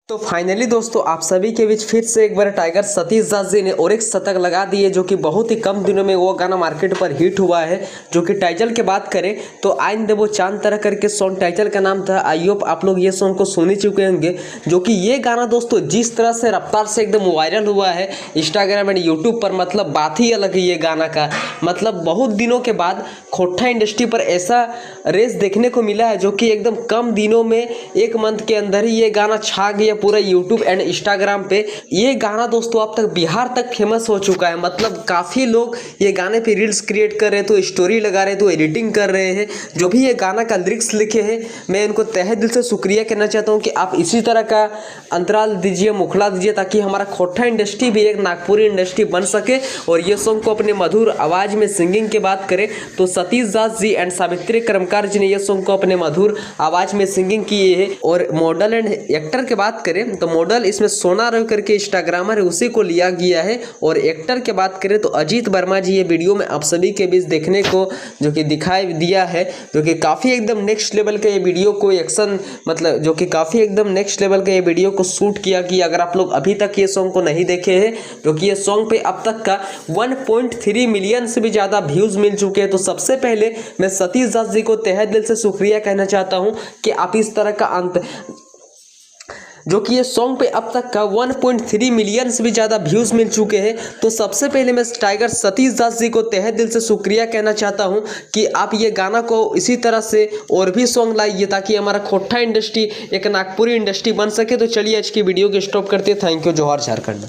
तो फाइनली दोस्तों आप सभी के बीच फिर से एक बार टाइगर सतीश दास जी ने और एक शतक लगा दिए, जो कि बहुत ही कम दिनों में वो गाना मार्केट पर हिट हुआ है। जो कि टाइटल की बात करें तो आइन देवो चांद तरह करके सॉन्ग टाइटल का नाम था। आई होप आप लोग ये सॉन्ग को सुन ही चुके होंगे। जो कि ये गाना दोस्तों जिस तरह से रफ्तार से एकदम वायरल हुआ है इंस्टाग्राम एंड यूट्यूब पर, मतलब बात ही अलग है ये गाना का। मतलब बहुत दिनों के बाद खोटा इंडस्ट्री पर ऐसा रेस देखने को मिला है, जो कि एकदम कम दिनों में एक मंथ के अंदर ही ये गाना छा गया पूरा यूट्यूब एंड इंस्टाग्राम पे। ये गाना दोस्तों अब तक बिहार तक फेमस हो चुका है। मतलब काफ़ी लोग ये गाने पे रील्स क्रिएट कर रहे हैं, तो स्टोरी लगा रहे हैं, तो एडिटिंग कर रहे हैं। जो भी ये गाना का लिरिक्स लिखे हैं, मैं इनको तहे दिल से शुक्रिया कहना चाहता हूँ कि आप इसी तरह का अंतराल दीजिए, मुखला दीजिए, ताकि हमारा खोटा इंडस्ट्री भी एक नागपुरी इंडस्ट्री बन सके। और ये सॉन्ग को अपने मधुर आवाज़ में सिंगिंग की बात करें तो सतीश दास जी एंड सावित्री कर्मकार जी ने ये सॉन्ग को अपने मधुर आवाज़ में सिंगिंग की है। और मॉडल एंड एक्टर की बात करें तो मॉडल इसमें सोना रवि करके इंस्टाग्रामर है, उसी को लिया गया है। और एक्टर की बात करें तो अजीत वर्मा जी ये वीडियो में आप सभी के बीच देखने को जो कि दिखाई दिया है। जो कि काफ़ी एकदम नेक्स्ट लेवल का ये वीडियो को एक्शन, मतलब जो कि काफ़ी एकदम नेक्स्ट लेवल का ये वीडियो को शूट किया कि अगर आप लोग अभी तक ये सॉन्ग को नहीं देखे हैं, जो कि ये सॉन्ग पे अब तक का 1.3 मिलियन से भी ज़्यादा व्यूज़ मिल चुके हैं। तो सबसे पहले मैं सतीश दास जी को तहे दिल से शुक्रिया कहना चाहता हूँ कि आप इस तरह का अंत, जो कि ये सॉन्ग पे अब तक का 1.3 मिलियन से भी ज़्यादा व्यूज़ मिल चुके हैं। तो सबसे पहले मैं टाइगर सतीश दास जी को तहे दिल से शुक्रिया कहना चाहता हूं कि आप ये गाना को इसी तरह से और भी सॉन्ग लाइए, ताकि हमारा खोटा इंडस्ट्री एक नागपुरी इंडस्ट्री बन सके। तो चलिए आज की वीडियो को स्टॉप करते हैं। Thank you. जोहार झारखंड।